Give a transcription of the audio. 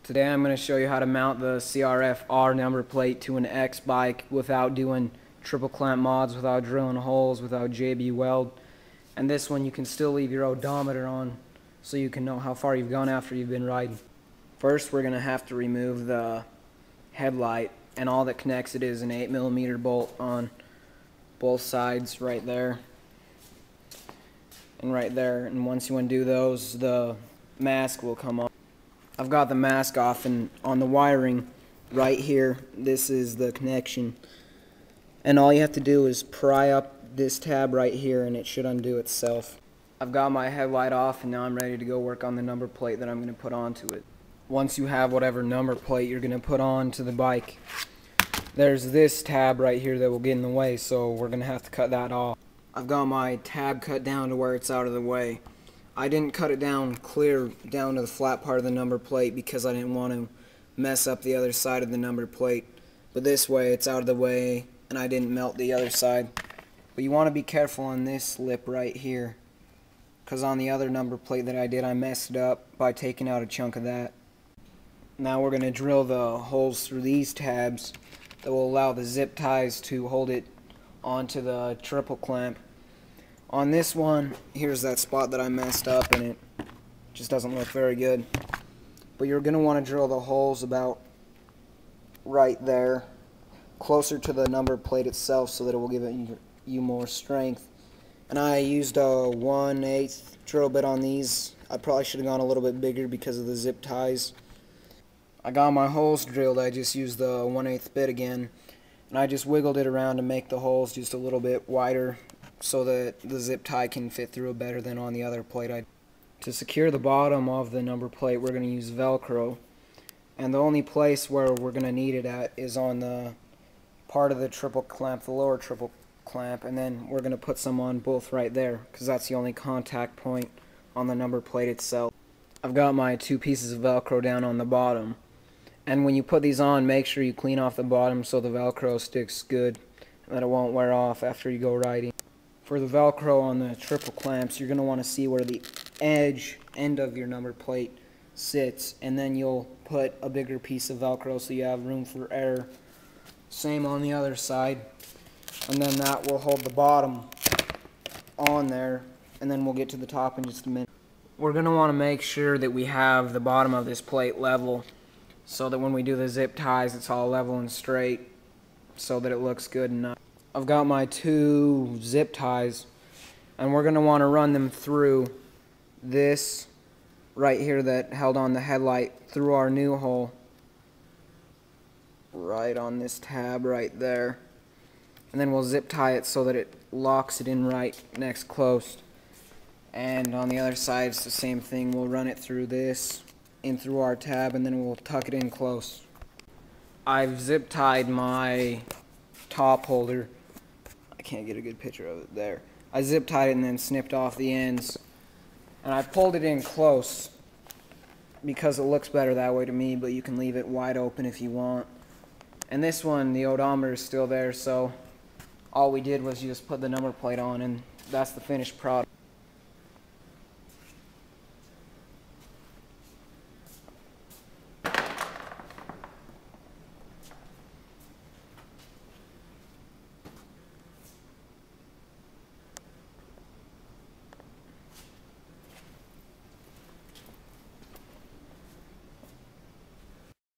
Today I'm going to show you how to mount the CRF R number plate to an X bike without doing triple clamp mods, without drilling holes, without JB weld. And this one you can still leave your odometer on so you can know how far you've gone after you've been riding. First we're going to have to remove the headlight, and all that connects it is an 8mm bolt on both sides right there and right there. And once you undo those, the mask will come off. I've got the mask off, and on the wiring right here, this is the connection. And all you have to do is pry up this tab right here and it should undo itself. I've got my headlight off, and now I'm ready to go work on the number plate that I'm going to put onto it. Once you have whatever number plate you're going to put onto the bike, there's this tab right here that will get in the way, so we're going to have to cut that off. I've got my tab cut down to where it's out of the way. I didn't cut it down clear down to the flat part of the number plate because I didn't want to mess up the other side of the number plate. But this way it's out of the way and I didn't melt the other side. But you want to be careful on this lip right here, because on the other number plate that I did, I messed it up by taking out a chunk of that. Now we're going to drill the holes through these tabs that will allow the zip ties to hold it onto the triple clamp. On this one, here's that spot that I messed up and it just doesn't look very good. But you're going to want to drill the holes about right there, closer to the number plate itself, so that it will give you more strength. And I used a 1/8 drill bit on these. I probably should have gone a little bit bigger because of the zip ties. I got my holes drilled. I just used the 1/8 bit again, and I just wiggled it around to make the holes just a little bit wider, so that the zip tie can fit through it better than on the other plate. To secure the bottom of the number plate, we're going to use Velcro, and the only place where we're going to need it at is on the part of the triple clamp, the lower triple clamp, and then we're going to put some on both right there because that's the only contact point on the number plate itself. I've got my 2 pieces of Velcro down on the bottom, and when you put these on, make sure you clean off the bottom so the Velcro sticks good and that it won't wear off after you go riding. For the Velcro on the triple clamps, you're going to want to see where the end of your number plate sits, and then you'll put a bigger piece of Velcro so you have room for air. Same on the other side, and then that will hold the bottom on there, and then we'll get to the top in just a minute. We're going to want to make sure that we have the bottom of this plate level so that when we do the zip ties it's all level and straight so that it looks good enough. I've got my 2 zip ties, and we're going to want to run them through this right here that held on the headlight through our new hole right on this tab right there, and then we'll zip tie it so that it locks it in right next close. And on the other side it's the same thing. We'll run it through this in through our tab, and then we'll tuck it in close. I've zip tied my top holder. I can't get a good picture of it there. I zip tied it and then snipped off the ends, and I pulled it in close because it looks better that way to me, but you can leave it wide open if you want. And this one, the odometer is still there, so all we did was just put the number plate on, and that's the finished product.